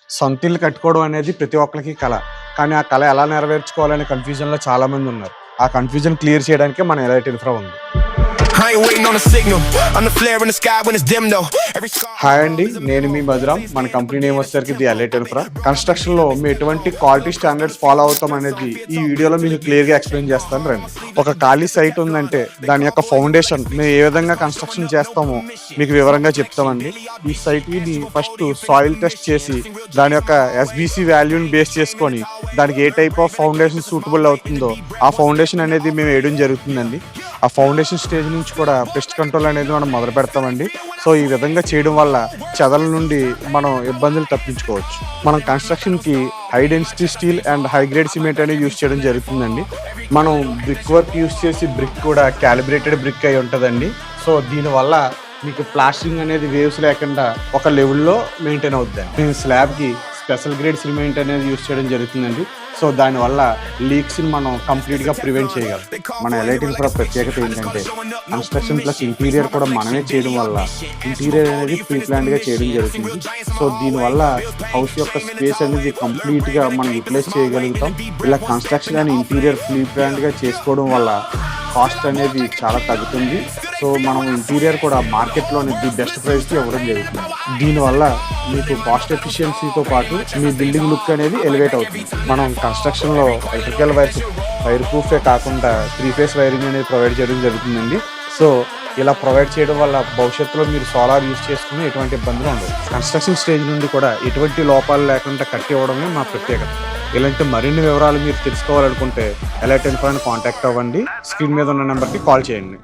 సొంత ఇల్లు కట్టుకోవడం అనేది ప్రతి ఒక్కరికి కళ. కానీ ఆ కళ ఎలా నెరవేర్చుకోవాలనే కన్‌ఫ్యూజన్‌లో చాలామంది ఉన్నారు. ఆ కన్‌ఫ్యూజన్ క్లియర్ చేయడానికే మన ఎలైట్ ఇన్ఫ్రా ఉంది. హాయ్ అండి, నేను మీ బజరామ్. మన కంపెనీ నేమ్ వచ్చేసరికి ది ఎలైట్ ఇన్ఫ్రా. కన్‌స్ట్రక్షన్‌లో మేము ఎటువంటి క్వాలిటీ స్టాండర్డ్స్ ఫాలో అవుతాం అనేది ఈ వీడియోలో మీకు క్లియర్‌గా ఎక్స్‌ప్లెయిన్ చేస్తాను రండి. ఒక ఖాళీ సైట్ ఉందంటే దాని యొక్క ఫౌండేషన్ మేము ఏ విధంగా కన్‌స్ట్రక్షన్ చేస్తామో మీకు వివరంగా చెప్తామండి. ఈ సైట్‌ని ఫస్ట్ సాయిల్ టెస్ట్ చేసి దాని యొక్క ఎస్బీసీ వాల్యూని బేస్ చేసుకొని దానికి ఏ టైప్ ఆఫ్ ఫౌండేషన్ సూటబుల్ అవుతుందో ఆ ఫౌండేషన్ అనేది మేము వేయడం జరుగుతుందండి. ఆ ఫౌండేషన్ స్టేజ్ నుంచి కూడా పెస్ట్ కంట్రోల్ అనేది మనం మొదలు పెడతామండి. సో ఈ విధంగా చేయడం వల్ల చెదల నుండి మనం ఇబ్బందులు తప్పించుకోవచ్చు. మనం కన్‌స్ట్రక్షన్‌కి high density steel and high grade cement అనేది యూజ్ చేయడం జరుగుతుందండి. మనం బ్రిక్ వర్క్ యూజ్ చేసి బ్రిక్ కూడా క్యాలిబ్రేటెడ్ బ్రిక్ అయి ఉంటుందండి. సో దీనివల్ల మీకు ప్లాస్టరింగ్ అనేది వేవ్స్ లేకుండా ఒక లెవెల్లో మెయింటైన్ అవుతుందండి. మేము స్లాబ్కి స్పెషల్ గ్రేడ్ సిమెంట్ అనేది యూజ్ చేయడం జరుగుతుందండి. సో దానివల్ల లీక్స్ని మనం కంప్లీట్గా ప్రివెంట్ చేయగలం. మన ఎలైట్ ఇన్ఫ్రా ప్రత్యేకత ఏంటంటే కన్‌స్ట్రక్షన్ ప్లస్ ఇంటీరియర్ కూడా మనమే చేయడం వల్ల ఇంటీరియర్ అనేది ప్రీ ప్లాన్డ్గా చేయడం జరుగుతుంది. సో దీనివల్ల హౌస్ యొక్క స్పేస్ అనేది కంప్లీట్గా మనం యూటిలైజ్ చేయగలుగుతాం. ఇలా కన్‌స్ట్రక్షన్ అండ్ ఇంటీరియర్ ప్రీ ప్లాన్డ్గా చేసుకోవడం వల్ల కాస్ట్ అనేది చాలా తగ్గుతుంది. సో మనం ఇంటీరియర్ కూడా మార్కెట్లోని ది బెస్ట్ ప్రైస్కి ఇవ్వడం జరుగుతుంది. దీనివల్ల మీకు కాస్ట్ ఎఫిషియన్సీతో పాటు మీ బిల్డింగ్ లుక్ అనేది ఎలివేట్ అవుతుంది. మనం కన్‌స్ట్రక్షన్లో ఎలక్ట్రికల్ వైర్స్ వైర్ ప్రూఫే కాకుండా 3 ఫేస్ వైరింగ్ అనేది ప్రొవైడ్ చేయడం జరుగుతుందండి. సో ఇలా ప్రొవైడ్ చేయడం వల్ల భవిష్యత్తులో మీరు సోలార్ యూజ్ చేసుకుని ఎటువంటి ఇబ్బందులు ఉండవు. కన్‌స్ట్రక్షన్ స్టేజ్ నుండి కూడా ఎటువంటి లోపాలు లేకుండా కట్టి ఇవ్వడమే మా ప్రత్యేకత. ఇలాంటి మరిన్ని వివరాలు మీరు తెలుసుకోవాలనుకుంటే ఎలైట్ ఇన్ఫ్రాని కాంటాక్ట్ అవ్వండి. స్క్రీన్ మీద ఉన్న నెంబర్కి కాల్ చేయండి.